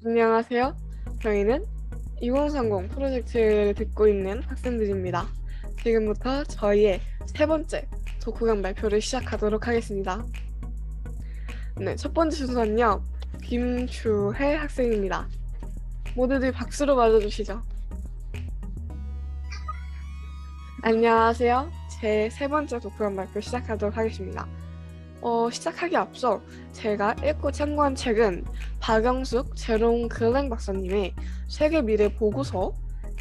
안녕하세요. 저희는 2030 프로젝트를 듣고 있는 학생들입니다. 지금부터 저희의 세 번째 독후감 발표를 시작하도록 하겠습니다. 네, 첫 번째 순서는요. 김주혜 학생입니다. 모두들 박수로 맞아주시죠. 안녕하세요. 제 세 번째 독후감 발표 시작하도록 하겠습니다. 시작하기 앞서 제가 읽고 참고한 책은 박영숙, 제롬 글랭 박사님의 세계 미래 보고서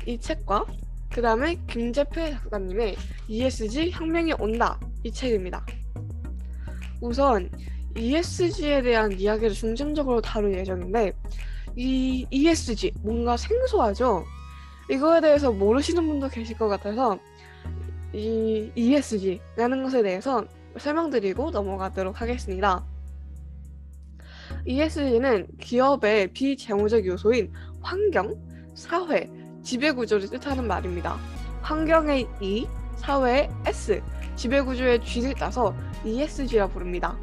이 책과 그 다음에 김재필 작가님의 ESG 혁명이 온다 이 책입니다. 우선 ESG에 대한 이야기를 중점적으로 다룰 예정인데 이 ESG 뭔가 생소하죠? 이거에 대해서 모르시는 분도 계실 것 같아서 이 ESG라는 것에 대해서 설명드리고 넘어가도록 하겠습니다. ESG는 기업의 비재무적 요소인 환경, 사회, 지배구조를 뜻하는 말입니다. 환경의 E, 사회의 S, 지배구조의 G를 따서 ESG라 부릅니다.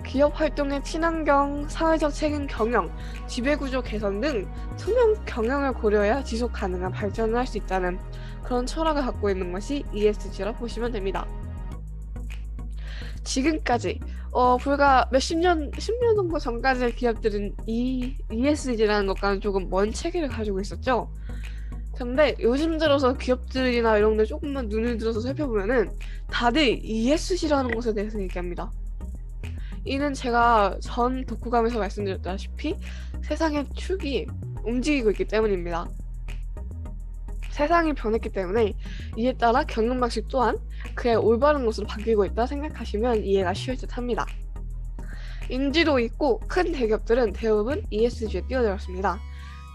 기업 활동의 친환경, 사회적 책임 경영, 지배구조 개선 등 투명 경영을 고려해야 지속 가능한 발전을 할 수 있다는 그런 철학을 갖고 있는 것이 ESG라 보시면 됩니다. 지금까지 불과 십 년 정도 전까지의 기업들은 이 ESG라는 것과는 조금 먼 체계를 가지고 있었죠. 근데 요즘 들어서 기업들이나 이런 데 조금만 눈을 들어서 살펴보면은 다들 ESG라는 것에 대해서 얘기합니다. 이는 제가 전 독후감에서 말씀드렸다시피 세상의 축이 움직이고 있기 때문입니다. 세상이 변했기 때문에 이에 따라 경영 방식 또한 그의 올바른 것으로 바뀌고 있다 생각하시면 이해가 쉬울 듯 합니다. 인지도 있고 큰 대기업들은 대부분 ESG에 뛰어들었습니다.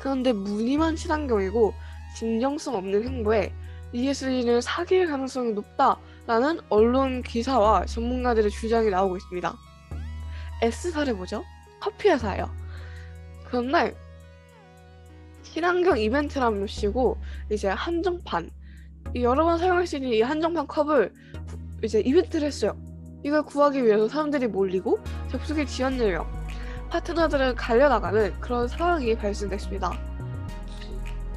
그런데 무늬만 친환경이고 진정성 없는 행보에 ESG는 사기일 가능성이 높다라는 언론 기사와 전문가들의 주장이 나오고 있습니다. S사를 보죠? 커피 회사예요. 그런데 친환경 이벤트라면시고 이제 한정판 여러 번 사용할 수 있는 이 한정판 컵을 이제 이벤트를 했어요. 이걸 구하기 위해서 사람들이 몰리고 접속이 지연되며 파트너들을 갈려나가는 그런 상황이 발생됐습니다.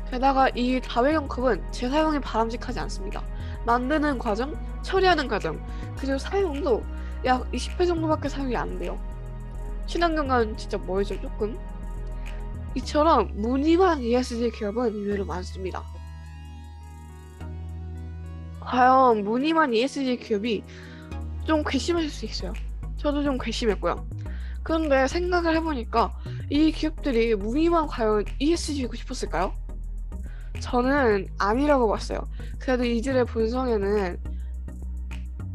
게다가 이 다회용 컵은 재사용이 바람직하지 않습니다. 만드는 과정, 처리하는 과정, 그리고 사용도 약 20회 정도밖에 사용이 안 돼요. 친환경과는 진짜 멀죠, 조금. 이처럼 무늬만 ESG 기업은 의외로 많습니다. 과연 무늬만 ESG 기업이 좀 괘씸하실 수 있어요. 저도 좀 괘씸했고요. 그런데 생각을 해보니까 이 기업들이 무늬만 과연 ESG이고 싶었을까요? 저는 아니라고 봤어요. 그래도 이들의 본성에는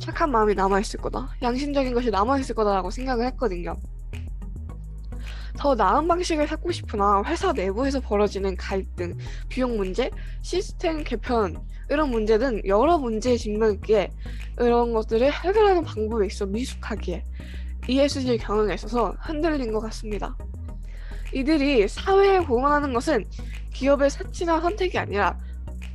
착한 마음이 남아있을 거다. 양심적인 것이 남아있을 거다라고 생각을 했거든요. 더 나은 방식을 찾고 싶으나 회사 내부에서 벌어지는 갈등, 비용 문제, 시스템 개편 이런 문제 등 여러 문제에 직면했기에 이런 것들을 해결하는 방법에 있어 미숙하기에 ESG 경영에 있어서 흔들린 것 같습니다. 이들이 사회에 공헌하는 것은 기업의 사치나 선택이 아니라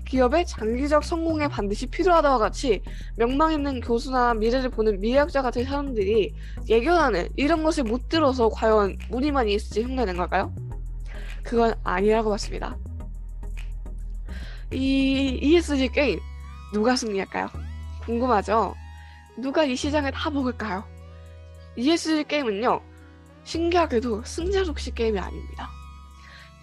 기업의 장기적 성공에 반드시 필요하다와 같이 명망 있는 교수나 미래를 보는 미래학자 같은 사람들이 예견하는 이런 것을 못 들어서 과연 무늬만 ESG 흉내낸 걸까요? 그건 아니라고 봤습니다. 이 ESG 게임 누가 승리할까요? 궁금하죠? 누가 이 시장을 다 먹을까요? ESG 게임은요, 신기하게도 승자 독식 게임이 아닙니다.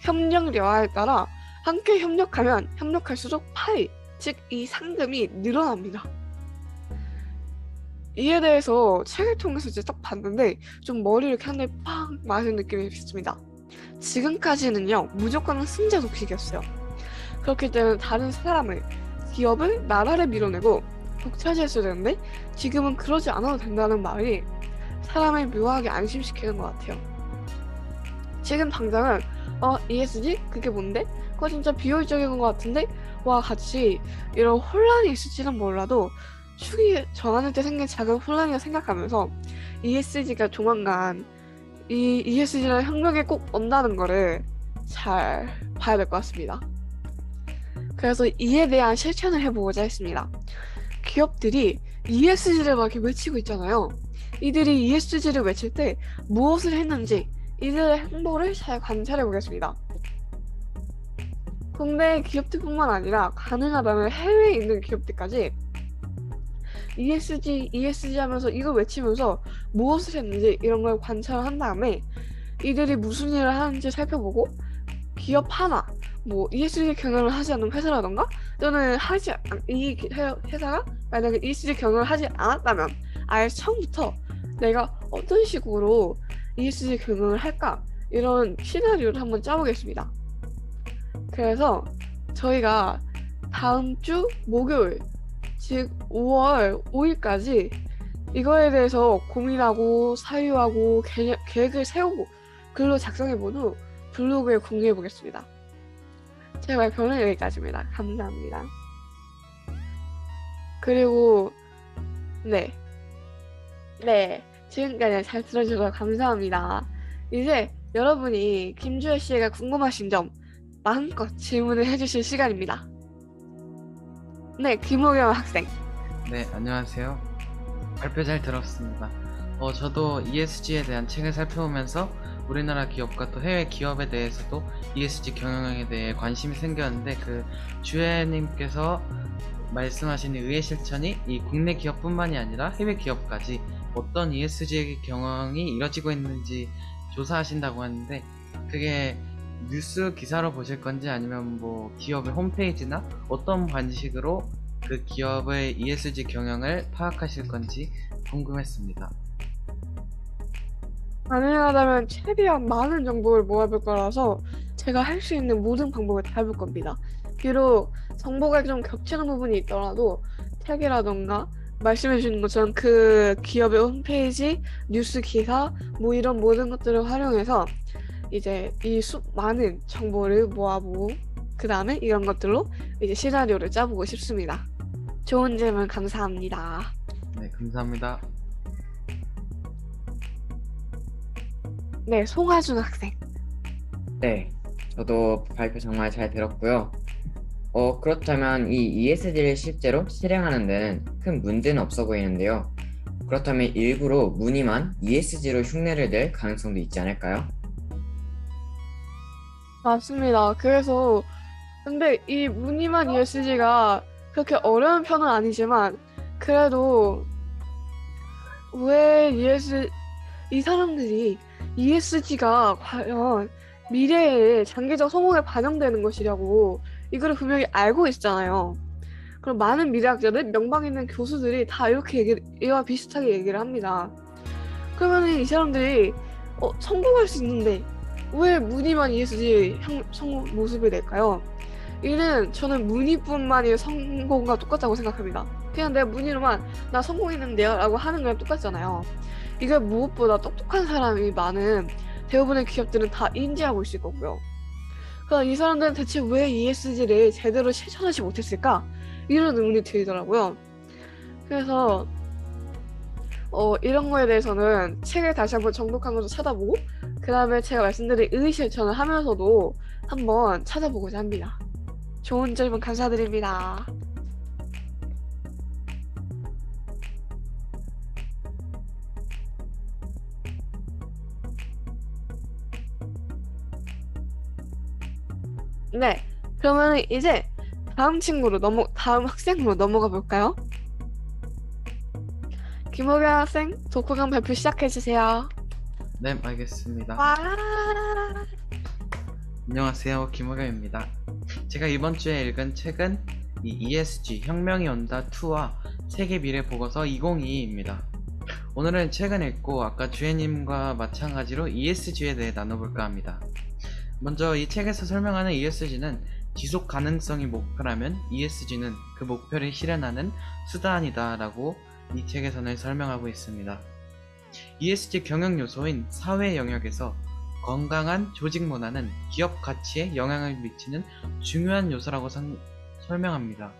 협력 여하에 따라 함께 협력하면 협력할수록 파이, 즉 이 상금이 늘어납니다. 이에 대해서 책을 통해서 이제 딱 봤는데 좀 머리를 이렇게 한 대 팍 맞은 느낌이 있습니다. 지금까지는요, 무조건 승자 독식이었어요. 그렇기 때문에 다른 사람을, 기업을, 나라를 밀어내고 독차지했어야 되는데 지금은 그러지 않아도 된다는 말이 사람을 묘하게 안심시키는 것 같아요. 지금 당장은 ESG? 그게 뭔데? 그거 진짜 비효율적인 것 같은데? 와 같이 이런 혼란이 있을지는 몰라도 축이 정하는 때 생긴 작은 혼란이라 생각하면서 ESG가 조만간 이 ESG라는 혁명에 꼭 온다는 거를 잘 봐야 될 것 같습니다. 그래서 이에 대한 실천을 해보고자 했습니다. 기업들이 ESG를 막 이렇게 외치고 있잖아요. 이들이 ESG를 외칠 때 무엇을 했는지 이들의 행보를 잘 관찰해 보겠습니다. 국내 기업들뿐만 아니라 가능하다면 해외에 있는 기업들까지 ESG, ESG 하면서 이걸 외치면서 무엇을 했는지 이런 걸 관찰한 다음에 이들이 무슨 일을 하는지 살펴보고 기업 하나, 뭐 ESG 경영을 하지 않는 회사라던가 또는 이 회사가 만약에 ESG 경영을 하지 않았다면 아예 처음부터 내가 어떤 식으로 ESG 경영을 할까 이런 시나리오를 한번 짜보겠습니다. 그래서 저희가 다음 주 목요일 즉 5월 5일까지 이거에 대해서 고민하고 사유하고 계획을 세우고 글로 작성해본 후 블로그에 공유해보겠습니다. 제 발표는 여기까지입니다. 감사합니다. 그리고 네 지금까지 잘 들어주셔서 감사합니다. 이제 여러분이 김주혜 씨가 궁금하신 점 마음껏 질문을 해주실 시간입니다. 네, 김호경 학생. 네, 안녕하세요. 발표 잘 들었습니다. 저도 ESG에 대한 책을 살펴보면서 우리나라 기업과 또 해외 기업에 대해서도 ESG 경영에 대해 관심이 생겼는데 그 주혜님께서 말씀하신 의회 실천이 이 국내 기업뿐만이 아니라 해외 기업까지 어떤 ESG 경영이 이뤄지고 있는지 조사하신다고 하는데 그게 뉴스 기사로 보실 건지 아니면 뭐 기업의 홈페이지나 어떤 방식으로 그 기업의 ESG 경영을 파악하실 건지 궁금했습니다. 가능하다면 최대한 많은 정보를 모아볼 거라서 제가 할 수 있는 모든 방법을 다 해볼 겁니다. 비록 정보가 좀 겹치는 부분이 있더라도 책이라던가 말씀해 주는 것처럼 그 기업의 홈페이지, 뉴스 기사 뭐 이런 모든 것들을 활용해서 이제 이 많은 정보를 모아보고 그 다음에 이런 것들로 이제 시나리오를 짜보고 싶습니다. 좋은 질문 감사합니다. 네, 감사합니다. 네, 송하준 학생. 네, 저도 발표 정말 잘 들었고요. 그렇다면 이 ESG를 실제로 실행하는 데는 큰 문제는 없어 보이는데요. 그렇다면 일부러 무늬만 ESG로 흉내를 낼 가능성도 있지 않을까요? 맞습니다. 그래서 근데 이 무늬만 ESG가 그렇게 어려운 편은 아니지만 그래도 왜 이 사람들이 ESG가 과연 미래의 장기적 성공에 반영되는 것이라고 이거를 분명히 알고 있잖아요. 그럼 많은 미래학자들, 명방 있는 교수들이 다 이렇게 이와 비슷하게 얘기를 합니다. 그러면 이 사람들이 성공할 수 있는데 왜 무늬만 ESG 성공 모습을 낼까요? 이는 저는 무늬뿐만이 성공과 똑같다고 생각합니다. 그냥 내가 무늬로만 나 성공했는데요 라고 하는 거랑 똑같잖아요. 이게 무엇보다 똑똑한 사람이 많은 대부분의 기업들은 다 인지하고 있을 거고요. 그럼 이 사람들은 대체 왜 ESG를 제대로 실천하지 못했을까? 이런 의문이 들더라고요. 그래서 이런 거에 대해서는 책을 다시 한번 정독한 것도 찾아보고 그 다음에 제가 말씀드린 의의 실천을 하면서도 한번 찾아보고자 합니다. 좋은 질문 감사드립니다. 네, 그러면 이제 다음 학생으로 넘어가 볼까요? 김호경 학생, 독후감 발표 시작해주세요. 네, 알겠습니다. 와. 안녕하세요, 김호경입니다. 제가 이번 주에 읽은 책은 이 ESG 혁명이 온다 2와 세계 미래 보고서 2022입니다. 오늘은 책을 읽고 아까 주혜님과 마찬가지로 ESG에 대해 나눠볼까 합니다. 먼저 이 책에서 설명하는 ESG는 지속 가능성이 목표라면 ESG는 그 목표를 실현하는 수단이다 라고 이 책에서는 설명하고 있습니다. ESG 경영 요소인 사회 영역에서 건강한 조직 문화는 기업 가치에 영향을 미치는 중요한 요소라고 설명합니다.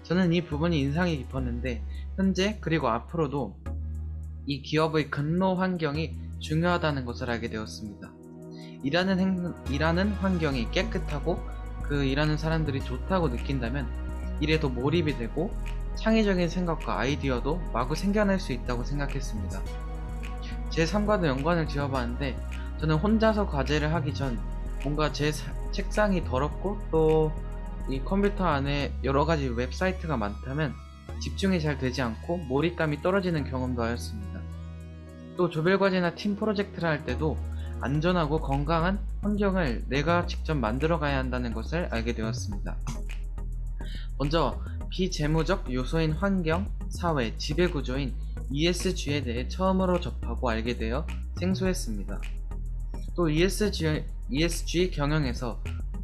저는 이 부분이 인상이 깊었는데 현재 그리고 앞으로도 이 기업의 근로 환경이 중요하다는 것을 알게 되었습니다. 일하는 환경이 깨끗하고 그 일하는 사람들이 좋다고 느낀다면 일에 더 몰입이 되고 창의적인 생각과 아이디어도 마구 생겨날 수 있다고 생각했습니다. 제 삶과도 연관을 지어봤는데 저는 혼자서 과제를 하기 전 뭔가 제 책상이 더럽고 또 이 컴퓨터 안에 여러 가지 웹사이트가 많다면 집중이 잘 되지 않고 몰입감이 떨어지는 경험도 하였습니다. 또 조별과제나 팀 프로젝트를 할 때도 안전하고 건강한 환경을 내가 직접 만들어 가야 한다는 것을 알게 되었습니다. 먼저 비재무적 요소인 환경, 사회, 지배구조인 ESG에 대해 처음으로 접하고 알게 되어 생소했습니다. 또 ESG 경영에서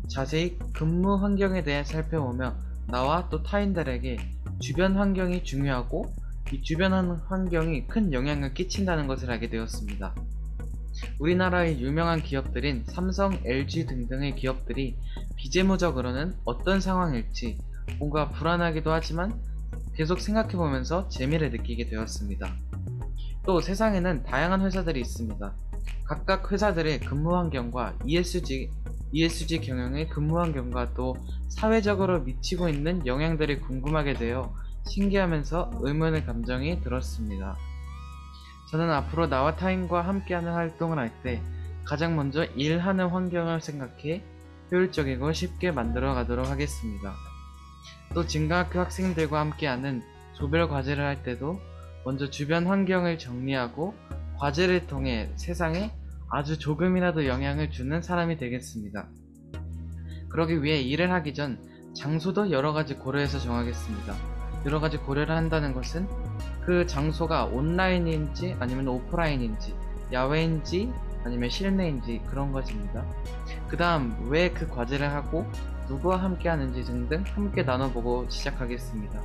자세히 근무 환경에 대해 살펴보며 나와 또 타인들에게 주변 환경이 중요하고 이 주변 환경이 큰 영향을 끼친다는 것을 알게 되었습니다. 우리나라의 유명한 기업들인 삼성, LG 등등의 기업들이 비재무적으로는 어떤 상황일지 뭔가 불안하기도 하지만 계속 생각해보면서 재미를 느끼게 되었습니다. 또 세상에는 다양한 회사들이 있습니다. 각각 회사들의 근무 환경과 ESG 경영의 근무 환경과 또 사회적으로 미치고 있는 영향들이 궁금하게 되어 신기하면서 의문의 감정이 들었습니다. 저는 앞으로 나와 타인과 함께하는 활동을 할 때 가장 먼저 일하는 환경을 생각해 효율적이고 쉽게 만들어 가도록 하겠습니다. 또 진강학교 학생들과 함께하는 조별 과제를 할 때도 먼저 주변 환경을 정리하고 과제를 통해 세상에 아주 조금이라도 영향을 주는 사람이 되겠습니다. 그러기 위해 일을 하기 전 장소도 여러가지 고려해서 정하겠습니다. 여러가지 고려를 한다는 것은 그 장소가 온라인인지 아니면 오프라인인지 야외인지 아니면 실내인지 그런 것입니다. 그 다음 왜 그 과제를 하고 누구와 함께 하는지 등등 함께 나눠보고 시작하겠습니다.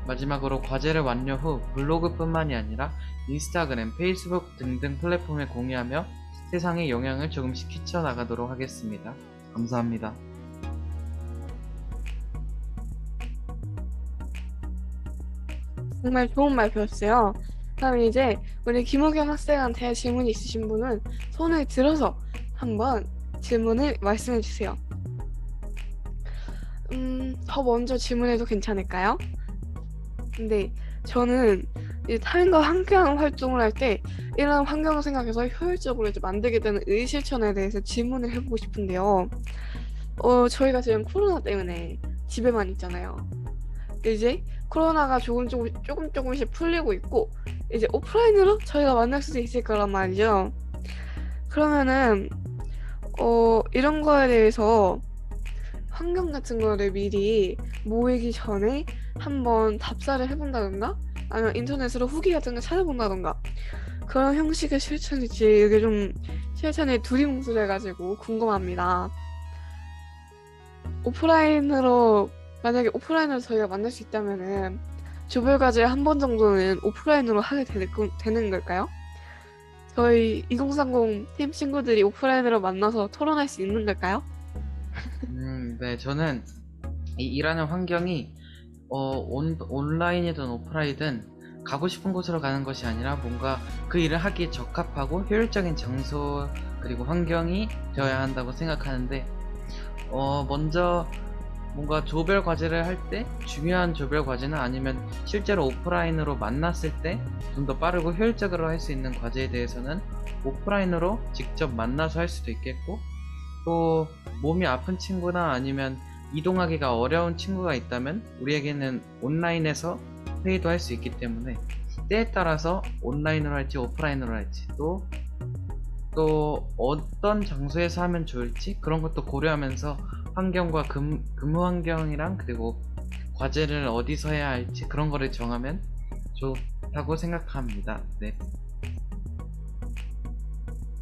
마지막으로 과제를 완료 후 블로그뿐만이 아니라 인스타그램, 페이스북 등등 플랫폼에 공유하며 세상에 영향을 조금씩 끼쳐나가도록 하겠습니다. 감사합니다. 정말 좋은 말 배웠어요. 그럼 이제 우리 김호경 학생한테 질문이 있으신 분은 손을 들어서 한번 질문을 말씀해 주세요. 더 먼저 질문해도 괜찮을까요? 근데 저는 이제 타인과 함께하는 활동을 할 때 이런 환경을 생각해서 효율적으로 이제 만들게 되는 의실천에 대해서 질문을 해보고 싶은데요. 저희가 지금 코로나 때문에 집에만 있잖아요. 이제 코로나가 조금씩 풀리고 있고 이제 오프라인으로 저희가 만날 수도 있을 거란 말이죠. 그러면은 이런 거에 대해서 환경 같은 거를 미리 모이기 전에 한번 답사를 해본다던가 아니면 인터넷으로 후기 같은 거 찾아본다던가 그런 형식의 실천일지 이게 좀 실천이 두리뭉술해가지고 궁금합니다. 만약에 오프라인으로 저희가 만날 수 있다면은 조별과제 한 번 정도는 오프라인으로 하게 되는 걸까요? 저희 2030 팀 친구들이 오프라인으로 만나서 토론할 수 있는 걸까요? 네, 저는 이 일하는 환경이 온라인이든 오프라인이든 가고 싶은 곳으로 가는 것이 아니라 뭔가 그 일을 하기에 적합하고 효율적인 장소 그리고 환경이 되어야 한다고 생각하는데 먼저 뭔가 조별 과제를 할 때 중요한 조별 과제나 아니면 실제로 오프라인으로 만났을 때 좀 더 빠르고 효율적으로 할 수 있는 과제에 대해서는 오프라인으로 직접 만나서 할 수도 있겠고 또 몸이 아픈 친구나 아니면 이동하기가 어려운 친구가 있다면 우리에게는 온라인에서 회의도 할 수 있기 때문에 때에 따라서 온라인으로 할지 오프라인으로 할지 또 어떤 장소에서 하면 좋을지 그런 것도 고려하면서 환경과 근무 환경이랑 그리고 과제를 어디서 해야 할지 그런 거를 정하면 좋다고 생각합니다. 네.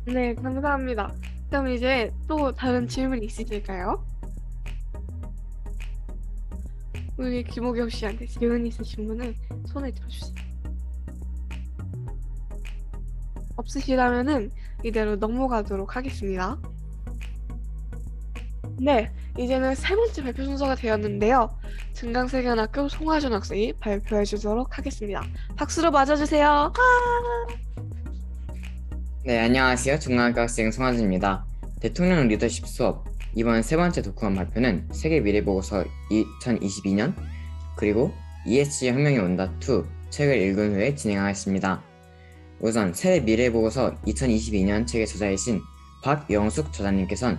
네, 감사합니다. 그럼 이제 또 다른 질문 있으실까요? 우리 김호경 씨한테 질문 있으신 분은 손을 들어주세요. 없으시다면은 이대로 넘어가도록 하겠습니다. 네, 이제는 세 번째 발표 순서가 되었는데요. 증강세견학교 송하준 학생이 발표해 주도록 하겠습니다. 박수로 맞아주세요. 네, 안녕하세요. 중앙학교 학생 송하준입니다. 대통령 리더십 수업 이번 세 번째 독후감 발표는 세계 미래보고서 2022년 그리고 ESG 혁명이 온다 2 책을 읽은 후에 진행하겠습니다. 우선 세계 미래보고서 2022년 책의 저자이신 박영숙 저자님께서는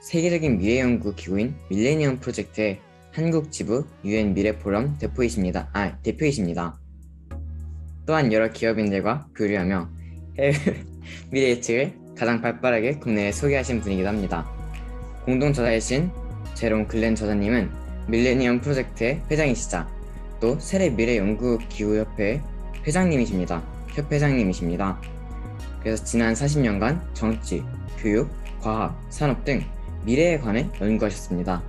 세계적인 미래연구 기구인 밀레니엄 프로젝트의 한국 지부 UN 미래포럼 대표이십니다. 또한 여러 기업인들과 교류하며 해외 미래 예측을 가장 발빠르게 국내에 소개하신 분이기도 합니다. 공동 저자이신 제롬 글렌 저자님은 밀레니엄 프로젝트의 회장이시자 또 세계 미래연구기구협회 협회장님이십니다. 그래서 지난 40년간 정치, 교육, 과학, 산업 등 미래에 관해 연구하셨습니다.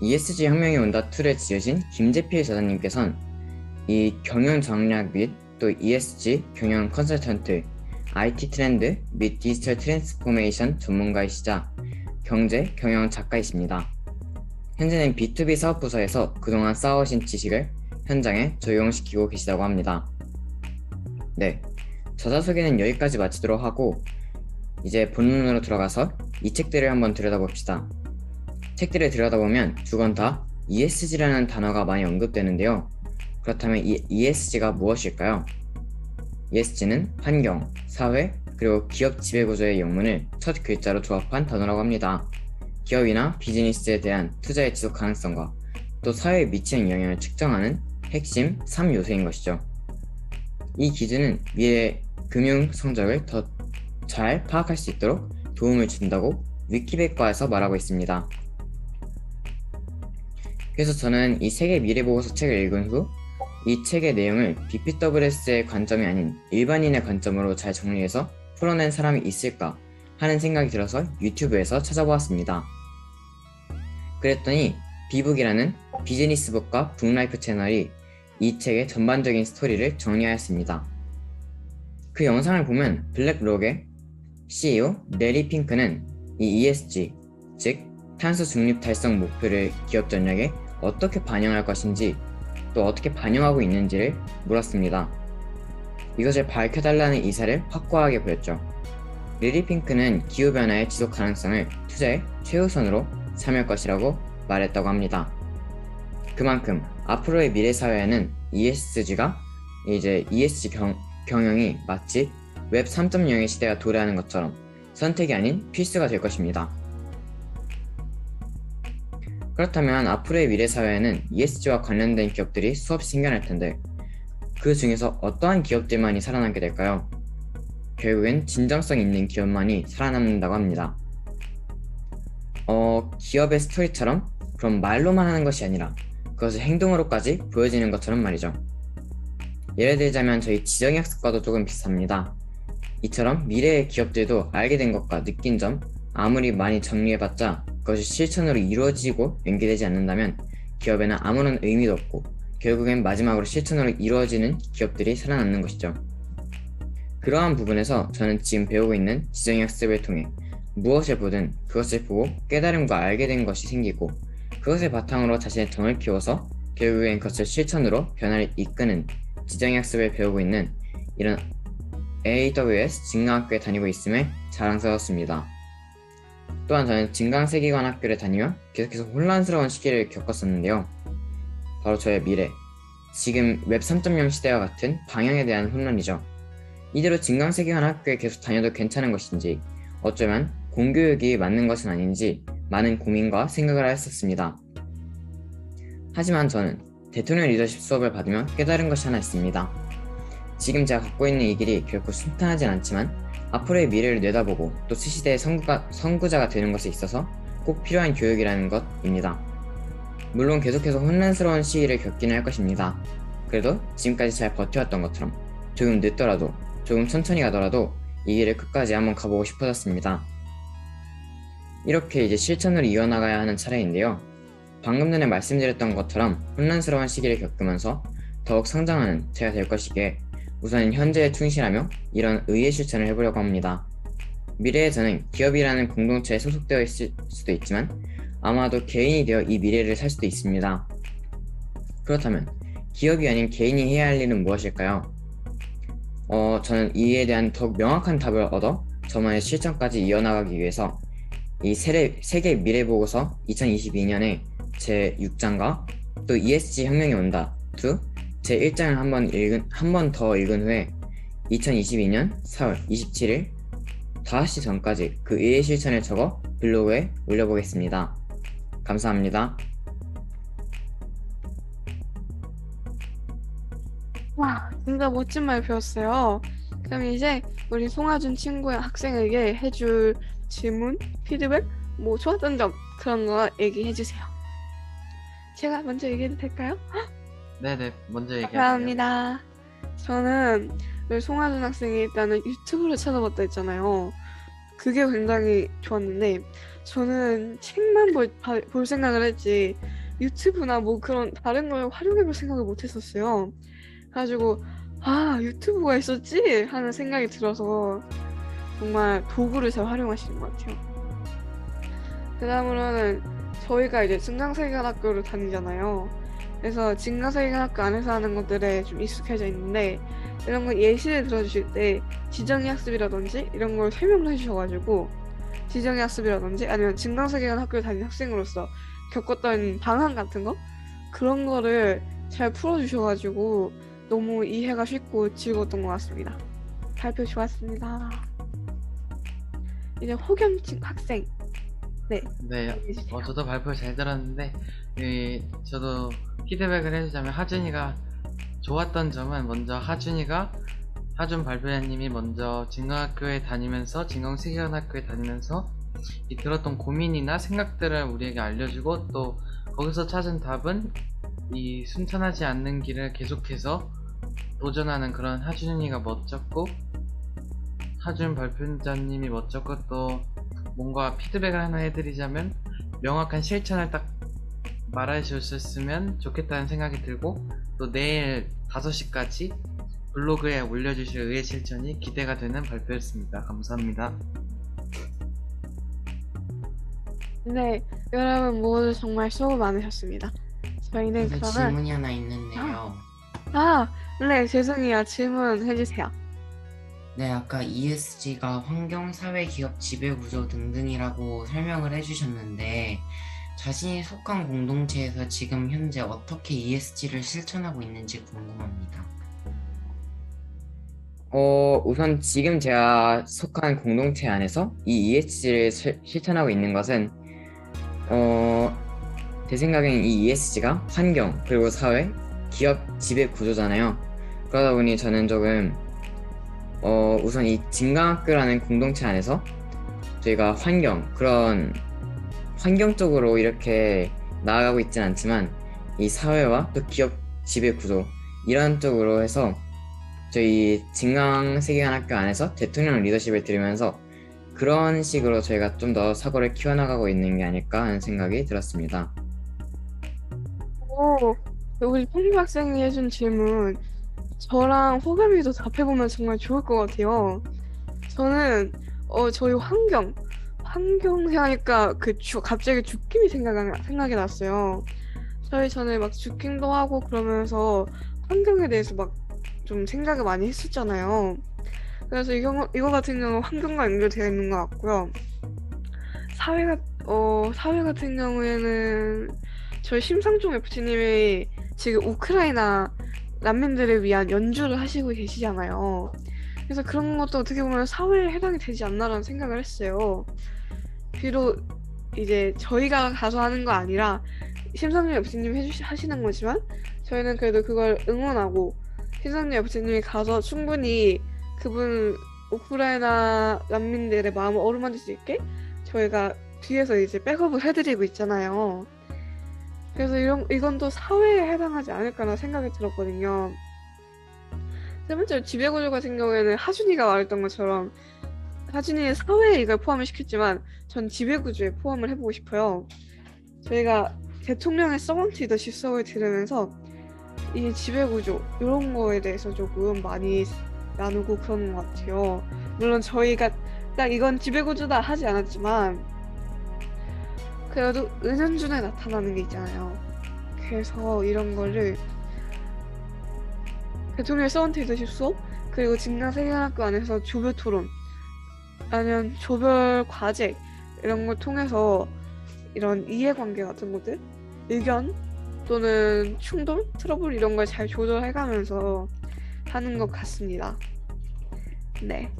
ESG 혁명이 온다 2를 지으신 김재필 저자님께서는 이 경영 전략 및 또 ESG 경영 컨설턴트, IT 트렌드 및 디지털 트랜스포메이션 전문가이시자 경제 경영 작가이십니다. 현재는 B2B 사업 부서에서 그동안 쌓아오신 지식을 현장에 적용시키고 계시다고 합니다. 네, 저자 소개는 여기까지 마치도록 하고 이제 본론으로 들어가서 이 책들을 한번 들여다봅시다. 책들을 들여다보면 두 권 다 ESG라는 단어가 많이 언급되는데요. 그렇다면 이 ESG가 무엇일까요? ESG는 환경, 사회, 그리고 기업 지배구조의 영문을 첫 글자로 조합한 단어라고 합니다. 기업이나 비즈니스에 대한 투자의 지속 가능성과 또 사회에 미치는 영향을 측정하는 핵심 3요소인 것이죠. 이 기준은 미래 금융 성적을 더 잘 파악할 수 있도록 도움을 준다고 위키백과에서 말하고 있습니다. 그래서 저는 이 세계 미래보고서 책을 읽은 후 이 책의 내용을 BPWS의 관점이 아닌 일반인의 관점으로 잘 정리해서 풀어낸 사람이 있을까 하는 생각이 들어서 유튜브에서 찾아보았습니다. 그랬더니 비북이라는 비즈니스북과 북라이프 채널이 이 책의 전반적인 스토리를 정리하였습니다. 그 영상을 보면 블랙록의 CEO 레리 핑크는 이 ESG, 즉 탄소 중립 달성 목표를 기업 전략에 어떻게 반영할 것인지 또 어떻게 반영하고 있는지를 물었습니다. 이것을 밝혀달라는 의사를 확고하게 보였죠. 레리 핑크는 기후변화의 지속 가능성을 투자의 최우선으로 삼을 것이라고 말했다고 합니다. 그만큼 앞으로의 미래 사회에는 ESG가 이제 ESG 경영이 마치 웹 3.0의 시대가 도래하는 것처럼 선택이 아닌 필수가 될 것입니다. 그렇다면 앞으로의 미래 사회에는 ESG와 관련된 기업들이 수없이 생겨날 텐데 그 중에서 어떠한 기업들만이 살아남게 될까요? 결국엔 진정성 있는 기업만이 살아남는다고 합니다. 기업의 스토리처럼 그럼 말로만 하는 것이 아니라 그것을 행동으로까지 보여지는 것처럼 말이죠. 예를 들자면 저희 지정학습과도 조금 비슷합니다. 이처럼 미래의 기업들도 알게 된 것과 느낀 점 아무리 많이 정리해봤자 그것이 실천으로 이루어지고 연계되지 않는다면 기업에는 아무런 의미도 없고 결국엔 마지막으로 실천으로 이루어지는 기업들이 살아남는 것이죠. 그러한 부분에서 저는 지금 배우고 있는 지정학습을 통해 무엇을 보든 그것을 보고 깨달음과 알게 된 것이 생기고 그것을 바탕으로 자신의 정을 키워서 결국엔 그것을 실천으로 변화를 이끄는 지정학습을 배우고 있는 이런 AWS 진강학교에 다니고 있음에 자랑스러웠습니다. 또한 저는 진강세계관 학교를 다니며 계속해서 혼란스러운 시기를 겪었었는데요. 바로 저의 미래, 지금 웹 3.0 시대와 같은 방향에 대한 혼란이죠. 이대로 진강세계관 학교에 계속 다녀도 괜찮은 것인지 어쩌면 공교육이 맞는 것은 아닌지 많은 고민과 생각을 했었습니다. 하지만 저는 대통령 리더십 수업을 받으며 깨달은 것이 하나 있습니다. 지금 제가 갖고 있는 이 길이 결코 순탄하진 않지만 앞으로의 미래를 내다보고 또 시대의 선구자가 되는 것에 있어서 꼭 필요한 교육이라는 것입니다. 물론 계속해서 혼란스러운 시기를 겪기는 할 것입니다. 그래도 지금까지 잘 버텨왔던 것처럼 조금 늦더라도 조금 천천히 가더라도 이 길을 끝까지 한번 가보고 싶어졌습니다. 이렇게 이제 실천으로 이어나가야 하는 차례인데요. 방금 전에 말씀드렸던 것처럼 혼란스러운 시기를 겪으면서 더욱 성장하는 제가 될 것이기에 우선 현재에 충실하며 이런 의의 실천을 해보려고 합니다. 미래에 저는 기업이라는 공동체에 소속되어 있을 수도 있지만 아마도 개인이 되어 이 미래를 살 수도 있습니다. 그렇다면 기업이 아닌 개인이 해야 할 일은 무엇일까요? 저는 이에 대한 더욱 명확한 답을 얻어 저만의 실천까지 이어나가기 위해서 이 세계 미래보고서 2022년에 제 6장과 또 ESG 혁명이 온다 2 제 1장을 한 번 더 읽은 후에 2022년 4월 27일 5시 전까지 그 이해 실천을 적어 블로그에 올려보겠습니다. 감사합니다. 와, 진짜 멋진 말 배웠어요. 그럼 이제 우리 송하준 친구의 학생에게 해줄 질문, 피드백, 뭐 좋았던 점 그런 거 얘기해 주세요. 제가 먼저 얘기해도 될까요? 네네, 먼저 얘기하세요. 감사합니다. 저는 우리 송하준 학생이 일단은 유튜브를 찾아봤다 했잖아요. 그게 굉장히 좋았는데 저는 책만 볼 생각을 했지 유튜브나 뭐 그런 다른 걸 활용해볼 생각을 못했었어요. 그래가지고 아 유튜브가 있었지 하는 생각이 들어서 정말 도구를 잘 활용하시는 것 같아요. 그 다음으로는 저희가 이제 증강세계관학교를 다니잖아요. 그래서 증강세계관학교 안에서 하는 것들에 좀 익숙해져 있는데 이런 거 예시를 들어주실 때 지정의 학습이라든지 이런 걸 설명을 해주셔가지고 지정의 학습이라든지 아니면 증강세계관 학교를 다니는 학생으로서 겪었던 방황 같은 거 그런 거를 잘 풀어주셔가지고 너무 이해가 쉽고 즐거웠던 것 같습니다. 발표 좋았습니다. 이제 호겸 학생 네, 해주세요. 저도 발표 잘 들었는데 저도 피드백을 해주자면 하준이가 좋았던 점은 먼저 하준 발표자님이 먼저 진강학교에 다니면서 진강세계관학교에 다니면서 이 들었던 고민이나 생각들을 우리에게 알려주고 또 거기서 찾은 답은 이 순탄하지 않는 길을 계속해서 도전하는 그런 하준이가 멋졌고 하준 발표자님이 멋졌고 또 뭔가 피드백을 하나 해드리자면 명확한 실천을 딱 말해주셨으면 좋겠다는 생각이 들고 또 내일 5시까지 블로그에 올려주실 의의 실천이 기대가 되는 발표였습니다. 감사합니다. 네, 여러분 모두 정말 수고 많으셨습니다. 저희는 근데 그러면 질문이 하나 있는데요. 네, 죄송해요. 질문 해주세요. 네, 아까 ESG가 환경, 사회, 기업, 지배구조 등등이라고 설명을 해주셨는데 자신이 속한 공동체에서 지금 현재 어떻게 ESG를 실천하고 있는지 궁금합니다. 우선 지금 제가 속한 공동체 안에서 이 ESG를 실천하고 있는 것은 제 생각엔 이 ESG가 환경, 그리고 사회, 기업, 지배 구조잖아요. 그러다 보니 저는 조금 우선 이 진강학교라는 공동체 안에서 저희가 그런 환경 쪽으로 이렇게 나아가고 있진 않지만 이 사회와 또 기업 지배 구조 이런 쪽으로 해서 저희 진강세계관학교 안에서 대통령 리더십을 들으면서 그런 식으로 저희가 좀 더 사고를 키워나가고 있는 게 아닐까 하는 생각이 들었습니다. 우리 펑규 학생이 해준 질문 저랑 호감이도 답해보면 정말 좋을 것 같아요. 저는 저희 환경 생각하니까 갑자기 죽김이 생각이 났어요. 저희 전에 막 죽김도 하고 그러면서 환경에 대해서 막 좀 생각을 많이 했었잖아요. 그래서 이거 같은 경우 환경과 연결되어 있는 것 같고요. 사회 같은 경우에는 저희 심상정 FT님이 지금 우크라이나 난민들을 위한 연주를 하시고 계시잖아요. 그래서 그런 것도 어떻게 보면 사회에 해당이 되지 않나라는 생각을 했어요. 비록 이제 저희가 가서 하는 거 아니라 심상정 FT님이 하시는 거지만 저희는 그래도 그걸 응원하고 심상정 FT님이 가서 충분히 그분 우크라이나 난민들의 마음을 어루만질 수 있게 저희가 뒤에서 이제 백업을 해드리고 있잖아요. 그래서 이건 또 사회에 해당하지 않을까나 생각이 들었거든요. 세 번째로 지배구조 같은 경우에는 하준이가 말했던 것처럼 하준이의 사회에 이걸 포함을 시켰지만 전 지배구조에 포함을 해보고 싶어요. 저희가 대통령의 서번트 리더십 수업을 들으면서 이 지배구조 이런 거에 대해서 조금 많이 나누고 그러는 것 같아요. 물론 저희가 딱 이건 지배구조다 하지 않았지만 그래도 은연중에 나타나는 게 있잖아요. 그래서 이런 거를 대통령 서번트 리더십 수업 그리고 진강세계관학교 안에서 조별 토론 아니면 조별 과제 이런 걸 통해서 이런 이해관계 같은 것들 의견 또는 충돌, 트러블 이런 걸 잘 조절해가면서 하는 것 같습니다. 네.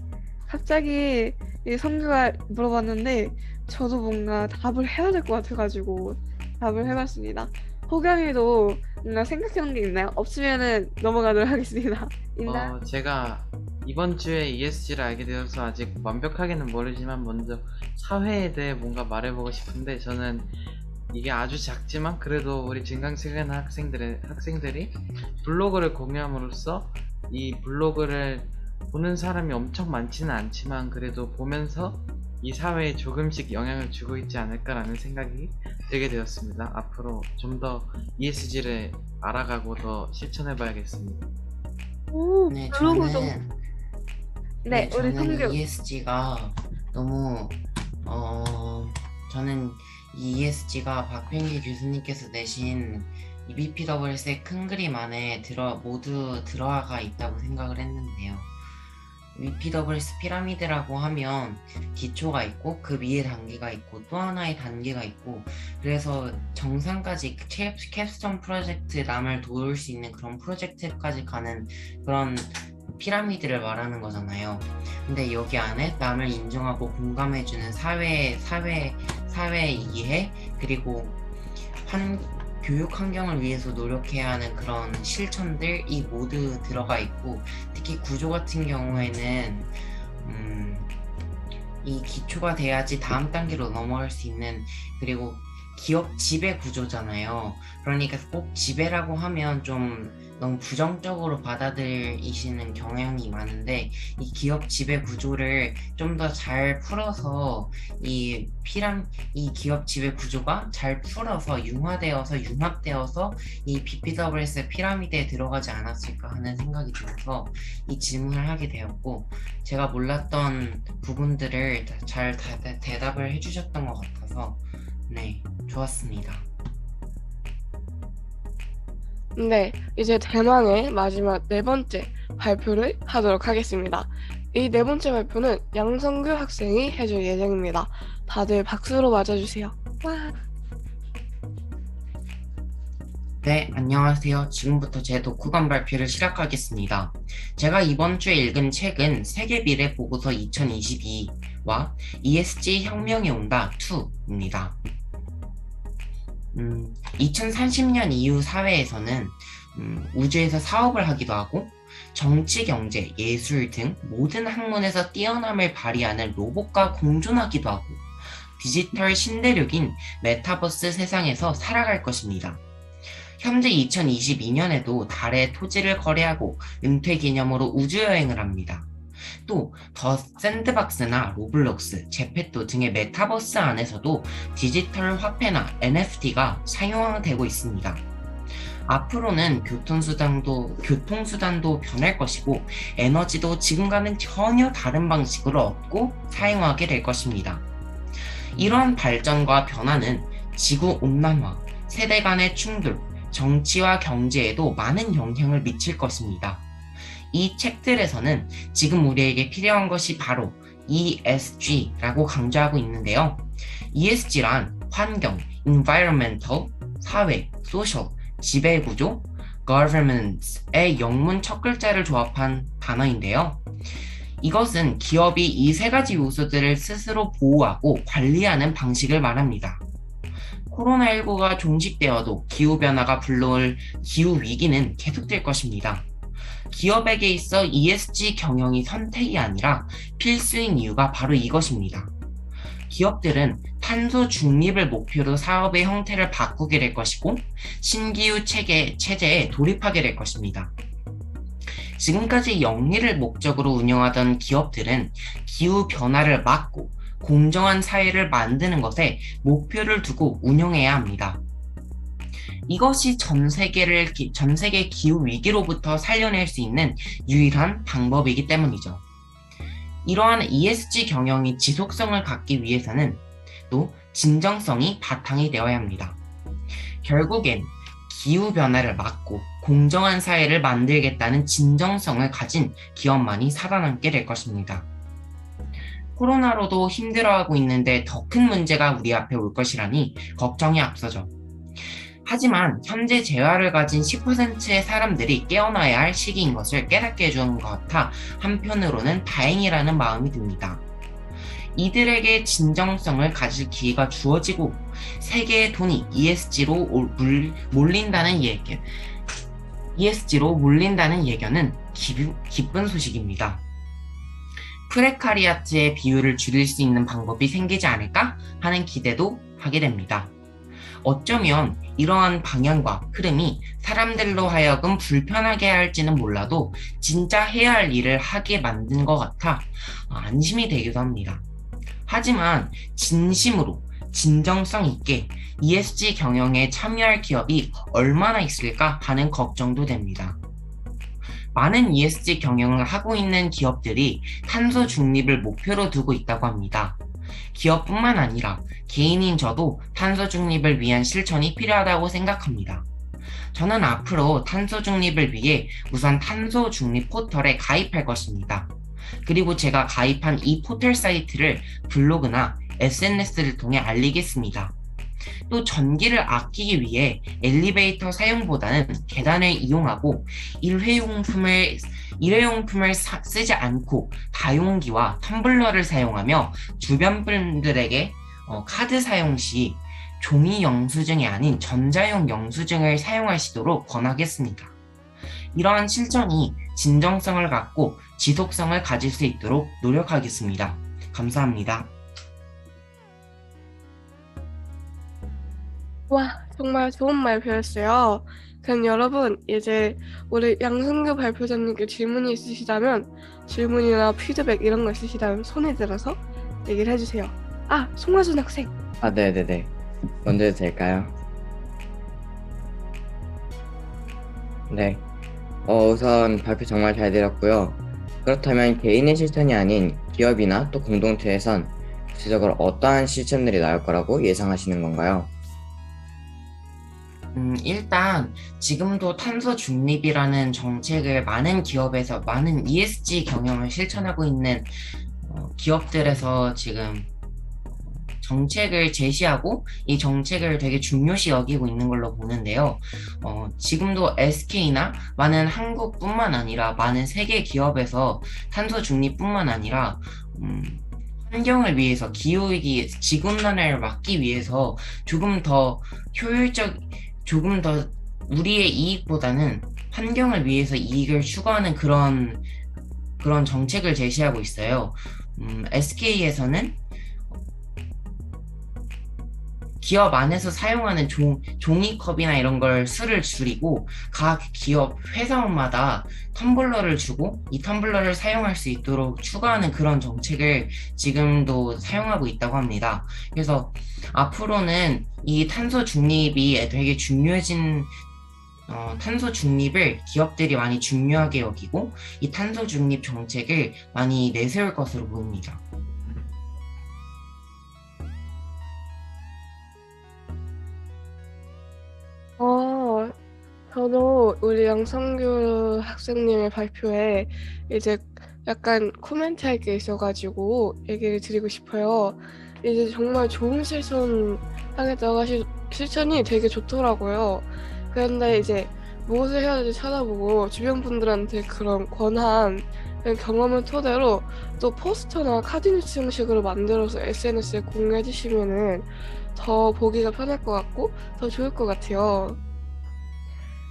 갑자기 이 성규가 물어봤는데 저도 뭔가 답을 해야 될 것 같아가지고 답을 해봤습니다. 호겸이도 뭔가 생각해놓은 게 있나요? 없으면은 넘어가도록 하겠습니다. 있나요? 제가 이번 주에 ESG를 알게 되어서 아직 완벽하게는 모르지만 먼저 사회에 대해 뭔가 말해보고 싶은데, 저는 이게 아주 작지만 그래도 우리 증강체근 학생들이 블로그를 공유함으로써 이 블로그를 보는 사람이 엄청 많지는 않지만 그래도 보면서 이 사회에 조금씩 영향을 주고 있지 않을까라는 생각이 들게 되었습니다. 앞으로 좀 더 ESG를 알아가고 더 실천해봐야겠습니다. 오, 네, 블로그도. 저는 네, 우리 저는 성규. ESG가 너무 저는 이 ESG가 박병기 교수님께서 내신 EBPWS의 큰 그림 안에 모두 들어가 있다고 생각을 했는데요. EBPWS 피라미드라고 하면 기초가 있고 그 위에 단계가 있고 또 하나의 단계가 있고, 그래서 정상까지 캡스톤 프로젝트, 남을 도울 수 있는 그런 프로젝트까지 가는 그런 피라미드를 말하는 거잖아요. 근데 여기 안에 남을 인정하고 공감해주는 사회 이해, 그리고 교육 환경을 위해서 노력해야 하는 그런 실천들이 모두 들어가 있고, 특히 구조 같은 경우에는 이 기초가 돼야지 다음 단계로 넘어갈 수 있는, 그리고 기업 지배 구조잖아요. 그러니까 꼭 지배라고 하면 좀 너무 부정적으로 받아들이시는 경향이 많은데, 이 기업 지배 구조를 좀 더 잘 풀어서 이 기업 지배 구조가 잘 풀어서 융합되어서 이 BPWS 피라미드에 들어가지 않았을까 하는 생각이 들어서 이 질문을 하게 되었고, 제가 몰랐던 부분들을 잘 대답을 해주셨던 것 같아서 네, 좋았습니다. 네, 이제 대망의 마지막 네 번째 발표를 하도록 하겠습니다. 이 네 번째 발표는 양성규 학생이 해줄 예정입니다. 다들 박수로 맞아주세요. 와. 네, 안녕하세요. 지금부터 제 독후감 발표를 시작하겠습니다. 제가 이번 주에 읽은 책은 세계 미래 보고서 2022와 ESG 혁명이 온다 2입니다. 2030년 이후 사회에서는 우주에서 사업을 하기도 하고 정치, 경제, 예술 등 모든 학문에서 뛰어남을 발휘하는 로봇과 공존하기도 하고 디지털 신대륙인 메타버스 세상에서 살아갈 것입니다. 현재 2022년에도 달의 토지를 거래하고 은퇴 기념으로 우주여행을 합니다. 또 더 샌드박스나 로블록스, 제페토 등의 메타버스 안에서도 디지털 화폐나 NFT가 사용되고 있습니다. 앞으로는 교통수단도 변할 것이고 에너지도 지금과는 전혀 다른 방식으로 얻고 사용하게 될 것입니다. 이러한 발전과 변화는 지구 온난화, 세대 간의 충돌, 정치와 경제에도 많은 영향을 미칠 것입니다. 이 책들에서는 지금 우리에게 필요한 것이 바로 ESG라고 강조하고 있는데요. ESG란 환경, environmental, 사회, social, 지배구조, governance의 영문 첫 글자를 조합한 단어인데요. 이것은 기업이 이 세 가지 요소들을 스스로 보호하고 관리하는 방식을 말합니다. 코로나19가 종식되어도 기후변화가 불러올 기후위기는 계속될 것입니다. 기업에게 있어 ESG 경영이 선택이 아니라 필수인 이유가 바로 이것입니다. 기업들은 탄소 중립을 목표로 사업의 형태를 바꾸게 될 것이고 신기후 체제에 돌입하게 될 것입니다. 지금까지 영리를 목적으로 운영하던 기업들은 기후 변화를 막고 공정한 사회를 만드는 것에 목표를 두고 운영해야 합니다. 이것이 전 세계 기후 위기로부터 살려낼 수 있는 유일한 방법이기 때문이죠. 이러한 ESG 경영이 지속성을 갖기 위해서는 또 진정성이 바탕이 되어야 합니다. 결국엔 기후 변화를 막고 공정한 사회를 만들겠다는 진정성을 가진 기업만이 살아남게 될 것입니다. 코로나로도 힘들어하고 있는데 더 큰 문제가 우리 앞에 올 것이라니 걱정이 앞서죠. 하지만 현재 재화를 가진 10%의 사람들이 깨어나야 할 시기인 것을 깨닫게 해주는 것 같아 한편으로는 다행이라는 마음이 듭니다. 이들에게 진정성을 가질 기회가 주어지고 세계의 돈이 ESG로 몰린다는 예견은 기쁜 소식입니다. 프레카리아트의 비율을 줄일 수 있는 방법이 생기지 않을까 하는 기대도 하게 됩니다. 어쩌면 이러한 방향과 흐름이 사람들로 하여금 불편하게 할지는 몰라도 진짜 해야 할 일을 하게 만든 것 같아 안심이 되기도 합니다. 하지만 진심으로 진정성 있게 ESG 경영에 참여할 기업이 얼마나 있을까 하는 걱정도 됩니다. 많은 ESG 경영을 하고 있는 기업들이 탄소 중립을 목표로 두고 있다고 합니다. 기업뿐만 아니라 개인인 저도 탄소 중립을 위한 실천이 필요하다고 생각합니다. 저는 앞으로 탄소 중립을 위해 우선 탄소 중립 포털에 가입할 것입니다. 그리고 제가 가입한 이 포털 사이트를 블로그나 SNS를 통해 알리겠습니다. 또 전기를 아끼기 위해 엘리베이터 사용보다는 계단을 이용하고 일회용품을 쓰지 않고 다용기와 텀블러를 사용하며 주변 분들에게 카드 사용 시 종이 영수증이 아닌 전자용 영수증을 사용하시도록 권하겠습니다. 이러한 실천이 진정성을 갖고 지속성을 가질 수 있도록 노력하겠습니다. 감사합니다. 와, 정말 좋은 발표였어요. 그럼 여러분, 이제 우리 양승규 발표자님께 질문이 있으시다면 질문이나 피드백 이런 거 있으시다면 손에 들어서 얘기를 해주세요. 아, 송하준 학생. 네네네. 먼저 해도 될까요? 네. 우선 발표 정말 잘 들었고요. 그렇다면 개인의 실천이 아닌 기업이나 또 공동체에선 구체적으로 어떠한 실천들이 나올 거라고 예상하시는 건가요? 일단 지금도 탄소 중립이라는 정책을 많은 기업에서 많은 ESG 경영을 실천하고 있는 기업들에서 지금 정책을 제시하고 이 정책을 되게 중요시 여기고 있는 걸로 보는데요. 지금도 SK나 많은 한국뿐만 아니라 많은 세계 기업에서 탄소 중립뿐만 아니라 환경을 위해서 기후위기, 지구온난화를 막기 위해서 조금 더 우리의 이익보다는 환경을 위해서 이익을 추구하는 그런 정책을 제시하고 있어요. SK에서는 기업 안에서 사용하는 종이컵이나 이런 걸 수를 줄이고 각 기업 회사원마다 텀블러를 주고 이 텀블러를 사용할 수 있도록 추가하는 그런 정책을 지금도 사용하고 있다고 합니다. 그래서 앞으로는 이 탄소 중립이 되게 중요해진 탄소 중립을 기업들이 많이 중요하게 여기고 이 탄소 중립 정책을 많이 내세울 것으로 보입니다. 저도 우리 양성규 학생님의 발표에 이제 약간 코멘트 할 게 있어가지고 얘기를 드리고 싶어요. 이제 정말 좋은 실천하겠다고 실천이 되게 좋더라고요. 그런데 이제 무엇을 해야 될지 찾아보고 주변 분들한테 그런 권한, 경험을 토대로 또 포스터나 카드뉴스 형식으로 만들어서 SNS에 공유해 주시면은 더 보기가 편할 것 같고 더 좋을 것 같아요.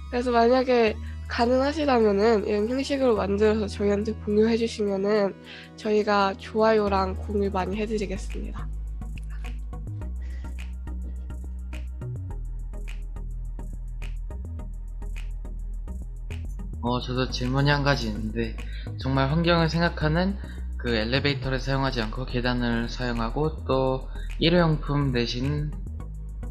그래서 만약에 가능하시다면은 이런 형식으로 만들어서 저희한테 공유해 주시면은 저희가 좋아요랑 공유 많이 해드리겠습니다. 저도 질문이 한 가지 있는데, 정말 환경을 생각하는 그 엘리베이터를 사용하지 않고 계단을 사용하고 또 일회용품 대신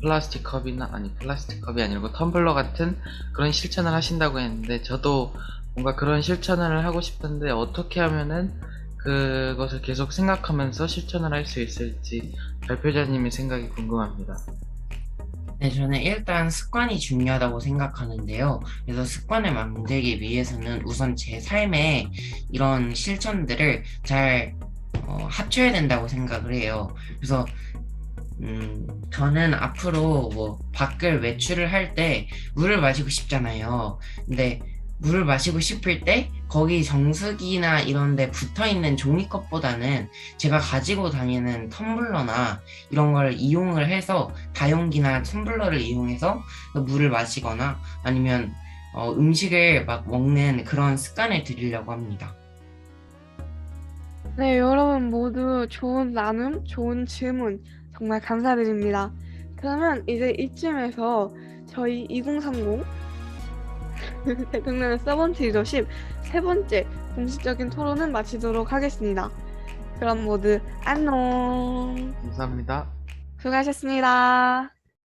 플라스틱 컵이 아니고 텀블러 같은 그런 실천을 하신다고 했는데, 저도 뭔가 그런 실천을 하고 싶은데 어떻게 하면은 그것을 계속 생각하면서 실천을 할 수 있을지 발표자님의 생각이 궁금합니다. 네, 저는 일단 습관이 중요하다고 생각하는데요. 그래서 습관을 만들기 위해서는 우선 제 삶에 이런 실천들을 잘 합쳐야 된다고 생각을 해요. 그래서 저는 앞으로 뭐 밖을 외출을 할 때 물을 마시고 싶잖아요. 근데 물을 마시고 싶을 때 거기 정수기나 이런 데 붙어 있는 종이컵보다는 제가 가지고 다니는 텀블러나 이런 걸 이용을 해서 다용기나 텀블러를 이용해서 물을 마시거나 아니면 음식을 막 먹는 그런 습관을 들이려고 합니다. 네, 여러분 모두 좋은 나눔, 좋은 질문 정말 감사드립니다. 그러면 이제 이쯤에서 저희 2030 대통령의 서번트 리더십 세 번째 공식적인 토론은 마치도록 하겠습니다. 그럼 모두 안녕. 감사합니다. 수고하셨습니다.